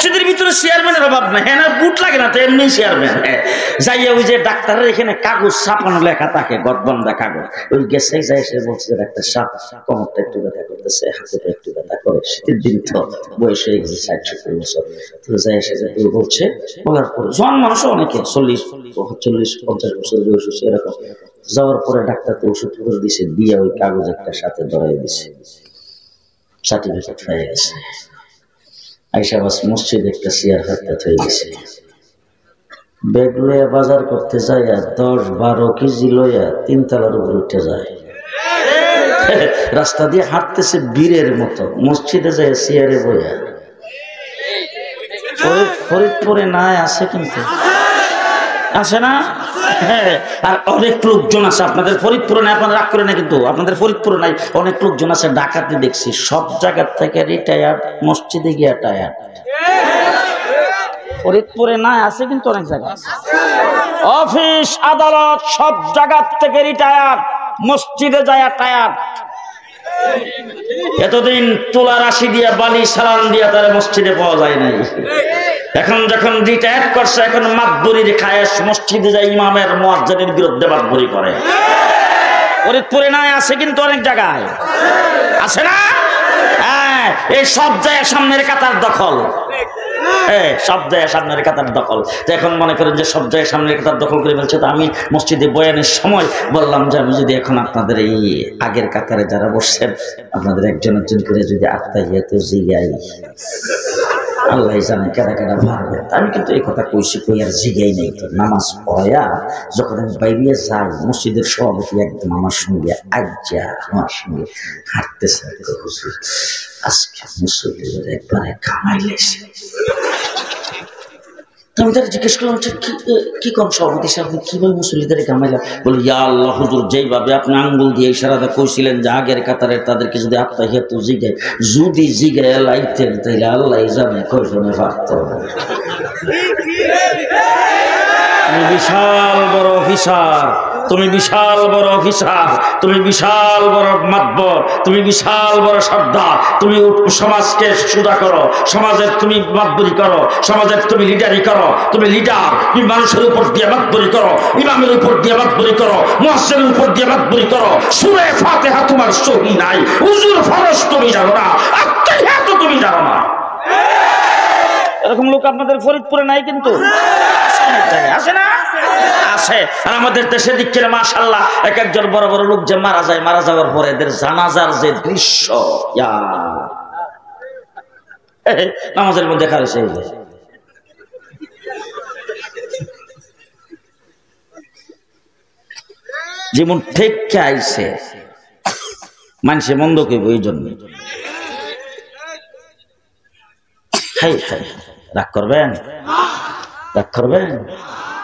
মসজিদের ভিতরে চেয়ারম্যানের অভাব না, হ্যাঁ না বুট লাগে না তো এমনি চেয়ারম্যান। যাইয়া ওই যে ডাক্তারের এখানে কাগজ ছাপানো লেখা থাকে, গদবন্ধা কাগজ, ওই গেছে যাই সে বলছে ডাক্তার সাহেব কোমরটা একটু ব্যথা করতেছে, হাতেটা একটু ব্যথা করে, শীতের দিন তো বয়স হয়ে গেছে 60-70 বছর। তো যাই এসে বলছে, বলার পরে জন মানুষও অনেকে 40-50 বছর বয়স হচ্ছে এরকম। যাওয়ার পরে ডাক্তার তো ওষুধ করে দিছে, দিয়ে ওই কাগজ একটা সাথে ধরাই দিছে, সার্টিফিকেট হয়ে গেছে। আইসা বাস মসজিদে একটা চেয়ার হাতে হয়ে গেছে, ব্যাগ লইয়া বাজার করতে যায়, 10-12 কেজি লইয়া 3 তলার উপরে উঠে যায়। রাস্তা দিয়ে হাঁটতেছে বীরের মতো, মসজিদে যায় চেয়ারে বইয়া। ফরিদপুরে নাই আছে, কিন্তু আছে না? হ্যাঁ, আর অনেক লোকজন আছে আপনাদের ফরিদপুরে নাই, আপনারা রাগ করে না, কিন্তু আপনাদের ফরিদপুরে নাই, অনেক লোকজন আছে ঢাকাতে দেখছি সব জায়গার থেকে রিটায়ার্ড, মসজিদে গিয়া টায়ার্ড। ফরিদপুরে নাই আছে, কিন্তু অনেক জায়গায় অফিস আদালত সব জায়গার থেকে রিটায়ার্ড, মসজিদে যায় টায়ার্ড। এতদিন তোলা রাশি দিয়া বালি সালান দিয়া তারা মসজিদে পাওয়া যায় নাই, এখন যখন রিটায়ার করছে এখন মাতবরির খায়েশ, মসজিদে যায় ইমামের মুয়াজ্জিনের বিরুদ্ধে মাতবরি করে। ফরিদপুরে নাই আছে, কিন্তু অনেক জায়গায় আছে না? হ্যাঁ, এই সব জায়গায় সামনের কাতার দখল, সব জায়গায় সামনের কাতার দখল। তো এখন মনে করেন যে সব জায়গায় সামনের কাতার দখল করে ফেলছে। তো আমি মসজিদে বয়ানের সময় বললাম যে আমি যদি এখন আপনাদের এই আগের কাতারে যারা বসছেন আপনাদের একজন একজন করে যদি আত্মাহিয়াতে জিগাই, আল্লাহ জানে কেডা কেডা ভাববে। আমি কিন্তু এই কথা কইছি, কই আর জিগাই নেই। তো নামাজ পড়া যখন আমি বাইরে যাই, মসজিদের সভাপতি একদম আমার সঙ্গে আমার সঙ্গে হাঁটতেছে, আজকে মুসল্লিদের একবারে কামাইলেছে। আমি তারা জিজ্ঞেস করলাম কি কম সভাপতি সাহেব, আপনি কিভাবে মুসল্লিদের কামাইলাম? বলি, ইয়া আল্লাহ হুজুর, যেইভাবে আপনি আঙ্গুল দিয়ে ইশারাটা কইছিলেন যে আগের কাতারের তাদেরকে যদি আত্মাহিয়াত জিগায়, যদি জিগায় লাইতেন তাইলে আল্লাহ জানে কয়জনে পারত। তুমি বিশাল বড় অফিসার, তুমি বিশাল বড় অফিসার, তুমি বিশাল বড় মাতবর, তুমি বিশাল বড় সর্দার, তুমি সমাজকে সুদা করো, সমাজের তুমি মাতবরি করো, সমাজের তুমি লিডারি করো, তুমি লিডার, তুমি মানুষের উপর দিয়ে মাতবরি করো, ইমামের উপর দিয়ে মাতবরি করো, মুয়াজ্জিনের উপর দিয়ে মাতবরি করো। সূরা ফাতিহা তোমার সহি নাই, উযুর ফরজ তুমি জানো না, আত্তাহিয়াত তুমি জানো না। এরকম লোক আপনাদের ফরিদপুরে নাই, কিন্তু আছে না? আছে। আর আমাদের দেশে দিচ্ছে মাশাআল্লাহ এক একজন বড় বড় লোক যে মারা যায়, মারা যাওয়ার পরে এদের জানাজার যে দৃশ্য নামাজের মধ্যে দেখা হয়েছে। যেমন ঠেকে আইছে মানুষে মন্দ কইব, এই জন্য রাগ করবেন, রাগ করবেন।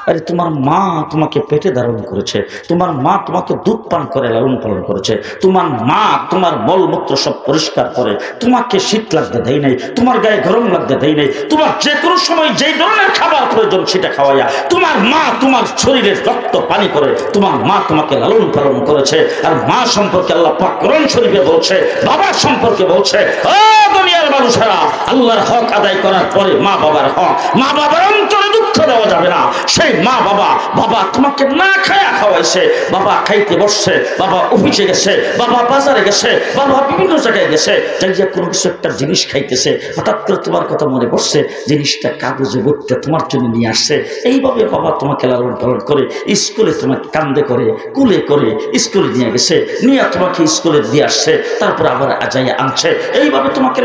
আরে তোমার মা তোমাকে পেটে ধারণ করেছে, তোমার মা তোমাকে দুধ পান করে লালন পালন করেছে, তোমার মা তোমার মলমূত্র সব পরিষ্কার করে, তোমাকে শীত লাগতে দেয় নাই, তোমার গায়ে গরম লাগতে দেয় নাই, তোমার যে কোনো সময় যেই ধরনের খাবার প্রয়োজন সেটা খাওয়াইয়া, তোমার মা তোমার শরীরের রক্ত পানি করে, তোমার মা তোমাকে লালন পালন করেছে। আর মা সম্পর্কে আল্লাহ পাক কোরআন শরীফে বলছে, বাবার সম্পর্কে বলছে, ও দুনিয়ার মানুষেরা, আল্লাহর হক আদায় করার পরে মা বাবার হক, মা বাবার অন্তরে দুঃখ দেওয়া যাবে না। সেই মা বাবা, বাবা তোমাকে না খায়া খাওয়াইছে, বাবা খাইতে বসছে, বাবা অফিসে গেছে, বাবা বাজারে গেছে, বাবা বিভিন্ন জায়গায় গেছে, যাই যে কোনো কিছু একটা জিনিস খাইতেছে, হঠাৎ করে তোমার কথা মনে পড়ছে, জিনিসটা কাগজে ভর্তি তোমার জন্য নিয়ে আসছে। এইভাবে বাবা তোমাকে লালন পালন করে, স্কুলে তোমাকে কান্দে করে, কুলে করে স্কুলে নিয়ে গেছে, নিয়ে তোমাকে স্কুলে দিয়ে আসছে, তারপর আবার আজাইয়া আনছে। এইভাবে তোমাকে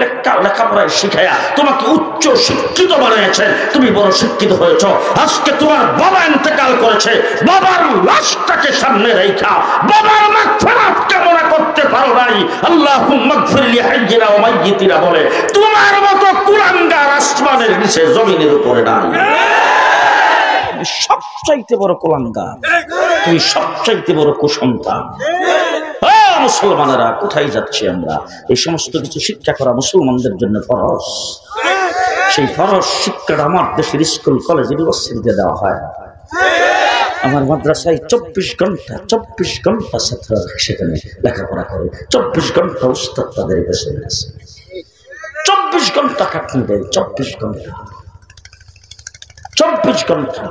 লেখাপড়ায় শিখাইয়া তোমাকে উচ্চ শিক্ষিত বানিয়েছে, তুমি বড় শিক্ষিত হয়েছ। আজকে তোমার বাবা ইন্তেকাল করেছে, বাবার লাশটাকে সামনে রেখা বাবার মাগফিরাত কামনা করতে পারো নাই। আল্লাহুম্মা গফির লি হাইয়িনা ওয়া মাইয়িতিনা বলে তোমার মতো কুলাঙ্গার আসমানের নিচে জমিনের উপরে নাই। সবচাইতে বড় কুলাঙ্গার, তুমি সবচাইতে বড় কুসন্তান। মুসলমানেরা কোথায় যাচ্ছি আমরা? এই সমস্ত কিছু শিক্ষা করা মুসলমানদের জন্য ফরজ। সেই ফরজ শিক্ষাটা আমার দেশের স্কুল কলেজ ইউনিভার্সিটিতে দেওয়া হয়। আমার মাদ্রাসায় 24 ঘন্টা ছাত্ররা সেখানে লেখাপড়া করে, 24 ঘন্টা উস্তাদ তাদের পেছনে আছে। 24 ঘন্টা খাটনি দেয়, 24 ঘন্টা, 24 ঘন্টা।